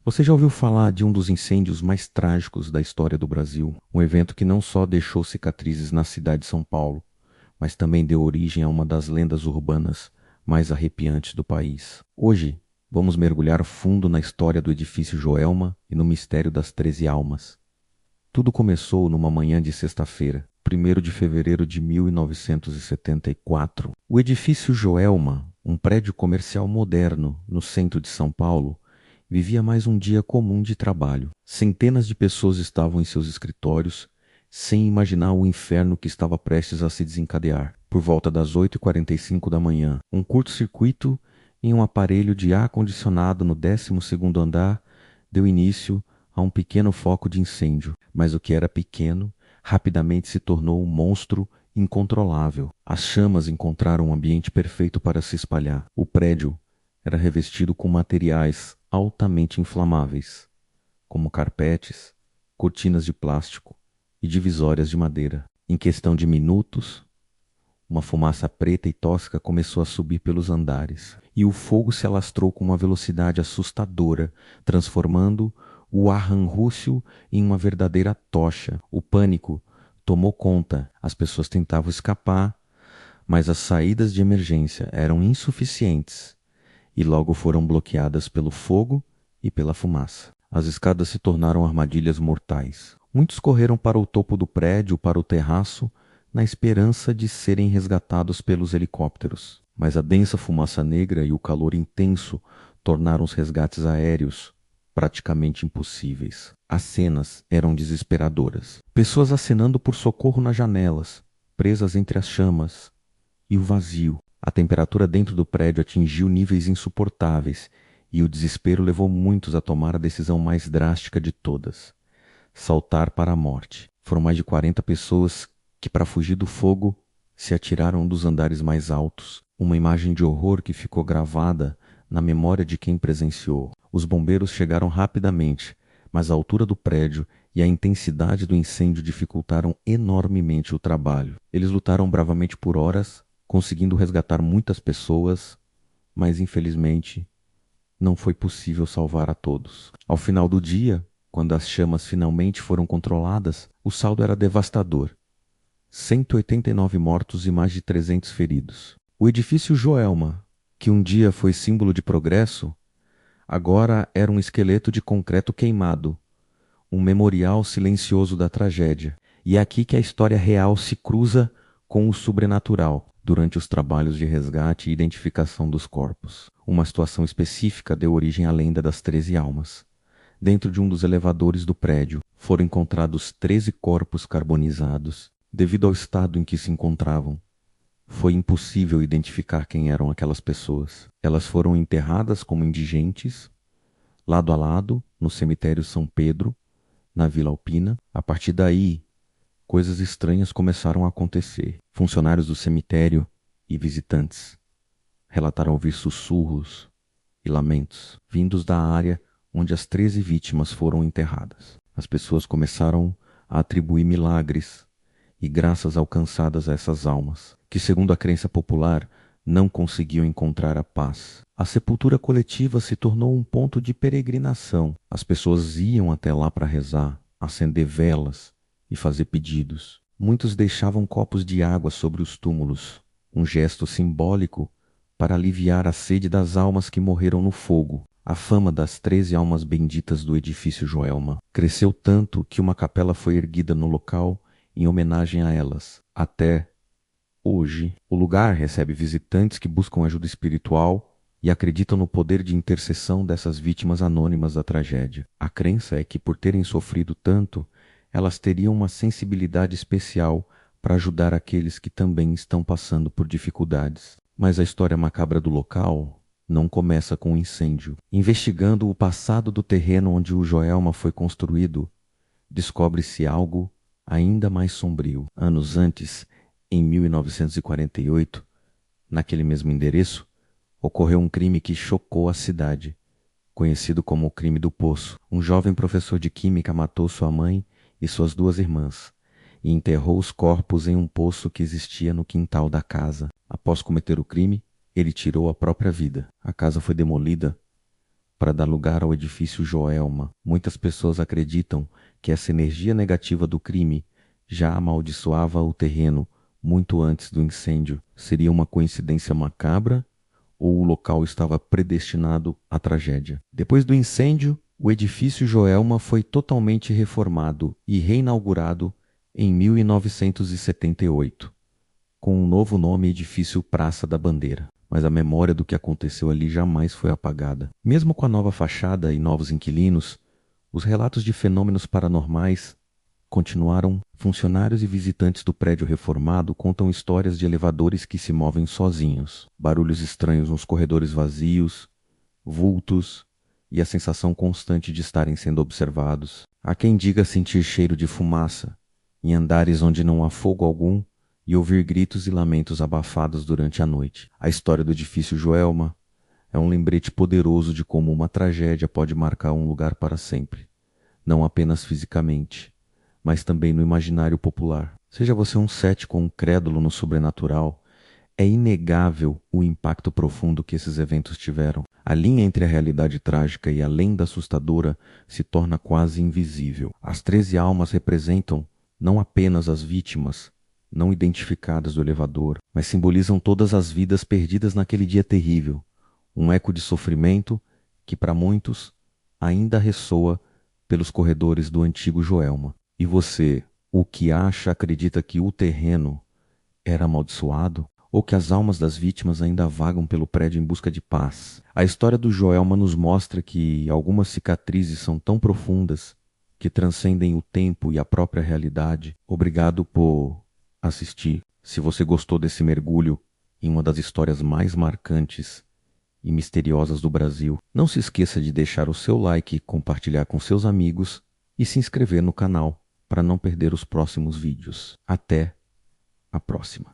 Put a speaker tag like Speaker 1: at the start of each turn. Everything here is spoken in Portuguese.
Speaker 1: Você já ouviu falar de um dos incêndios mais trágicos da história do Brasil? Um evento que não só deixou cicatrizes na cidade de São Paulo, mas também deu origem a uma das lendas urbanas mais arrepiantes do país. Hoje, vamos mergulhar fundo na história do edifício Joelma e no mistério das 13 almas. Tudo começou numa manhã de sexta-feira, 1º de fevereiro de 1974. O edifício Joelma, um prédio comercial moderno no centro de São Paulo, vivia mais um dia comum de trabalho. Centenas de pessoas estavam em seus escritórios, sem imaginar o inferno que estava prestes a se desencadear. Por volta das 8h45 da manhã, um curto-circuito em um aparelho de ar-condicionado no 12º andar deu início a um pequeno foco de incêndio. Mas o que era pequeno rapidamente se tornou um monstro incontrolável. As chamas encontraram um ambiente perfeito para se espalhar. O prédio era revestido com materiais altamente inflamáveis, como carpetes, cortinas de plástico e divisórias de madeira. Em questão de minutos, uma fumaça preta e tóxica começou a subir pelos andares, e o fogo se alastrou com uma velocidade assustadora, transformando o Arran Rússio em uma verdadeira tocha. O pânico tomou conta, as pessoas tentavam escapar, mas as saídas de emergência eram insuficientes e logo foram bloqueadas pelo fogo e pela fumaça. As escadas se tornaram armadilhas mortais. Muitos correram para o topo do prédio, para o terraço, na esperança de serem resgatados pelos helicópteros. Mas a densa fumaça negra e o calor intenso tornaram os resgates aéreos praticamente impossíveis. As cenas eram desesperadoras. Pessoas acenando por socorro nas janelas, presas entre as chamas, e o vazio. A temperatura dentro do prédio atingiu níveis insuportáveis e o desespero levou muitos a tomar a decisão mais drástica de todas: saltar para a morte. Foram mais de 40 pessoas que, para fugir do fogo, se atiraram dos andares mais altos. Uma imagem de horror que ficou gravada na memória de quem presenciou. Os bombeiros chegaram rapidamente, mas a altura do prédio e a intensidade do incêndio dificultaram enormemente o trabalho. Eles lutaram bravamente por horas, conseguindo resgatar muitas pessoas, mas infelizmente não foi possível salvar a todos. Ao final do dia, quando as chamas finalmente foram controladas, o saldo era devastador: 189 mortos e mais de 300 feridos. O edifício Joelma, que um dia foi símbolo de progresso, agora era um esqueleto de concreto queimado, um memorial silencioso da tragédia. E é aqui que a história real se cruza com o sobrenatural. Durante os trabalhos de resgate e identificação dos corpos, uma situação específica deu origem à lenda das 13 almas. Dentro de um dos elevadores do prédio foram encontrados 13 corpos carbonizados. Devido ao estado em que se encontravam, foi impossível identificar quem eram aquelas pessoas. Elas foram enterradas como indigentes, lado a lado, no cemitério São Pedro, na Vila Alpina. A partir daí, coisas estranhas começaram a acontecer. Funcionários do cemitério e visitantes relataram ouvir sussurros e lamentos vindos da área onde as 13 vítimas foram enterradas. As pessoas começaram a atribuir milagres e graças alcançadas a essas almas, que, segundo a crença popular, não conseguiam encontrar a paz. A sepultura coletiva se tornou um ponto de peregrinação. As pessoas iam até lá para rezar, acender velas e fazer pedidos. Muitos deixavam copos de água sobre os túmulos, um gesto simbólico para aliviar a sede das almas que morreram no fogo. A fama das 13 almas benditas do edifício Joelma cresceu tanto que uma capela foi erguida no local em homenagem a elas. Até hoje, o lugar recebe visitantes que buscam ajuda espiritual e acreditam no poder de intercessão dessas vítimas anônimas da tragédia. A crença é que, por terem sofrido tanto, elas teriam uma sensibilidade especial para ajudar aqueles que também estão passando por dificuldades. Mas a história macabra do local não começa com um incêndio. Investigando o passado do terreno onde o Joelma foi construído, descobre-se algo ainda mais sombrio. Anos antes, em 1948, naquele mesmo endereço, ocorreu um crime que chocou a cidade, conhecido como o crime do Poço. Um jovem professor de química matou sua mãe e suas 2 irmãs, e enterrou os corpos em um poço que existia no quintal da casa. Após cometer o crime, ele tirou a própria vida. A casa foi demolida para dar lugar ao edifício Joelma. Muitas pessoas acreditam que essa energia negativa do crime já amaldiçoava o terreno muito antes do incêndio. Seria uma coincidência macabra ou o local estava predestinado à tragédia? Depois do incêndio, o edifício Joelma foi totalmente reformado e reinaugurado em 1978, com um novo nome, Edifício Praça da Bandeira. Mas a memória do que aconteceu ali jamais foi apagada. Mesmo com a nova fachada e novos inquilinos, os relatos de fenômenos paranormais continuaram. Funcionários e visitantes do prédio reformado contam histórias de elevadores que se movem sozinhos, barulhos estranhos nos corredores vazios, vultos e a sensação constante de estarem sendo observados. Há quem diga sentir cheiro de fumaça em andares onde não há fogo algum e ouvir gritos e lamentos abafados durante a noite. A história do edifício Joelma é um lembrete poderoso de como uma tragédia pode marcar um lugar para sempre, não apenas fisicamente, mas também no imaginário popular. Seja você um cético ou um crédulo no sobrenatural, é inegável o impacto profundo que esses eventos tiveram. A linha entre a realidade trágica e a lenda assustadora se torna quase invisível. As 13 almas representam não apenas as vítimas não identificadas do elevador, mas simbolizam todas as vidas perdidas naquele dia terrível, um eco de sofrimento que para muitos ainda ressoa pelos corredores do antigo Joelma. E você, o que acha, acredita que o terreno era amaldiçoado? Ou que as almas das vítimas ainda vagam pelo prédio em busca de paz? A história do Joelma nos mostra que algumas cicatrizes são tão profundas que transcendem o tempo e a própria realidade. Obrigado por assistir. Se você gostou desse mergulho em uma das histórias mais marcantes e misteriosas do Brasil, não se esqueça de deixar o seu like, compartilhar com seus amigos e se inscrever no canal para não perder os próximos vídeos. Até a próxima.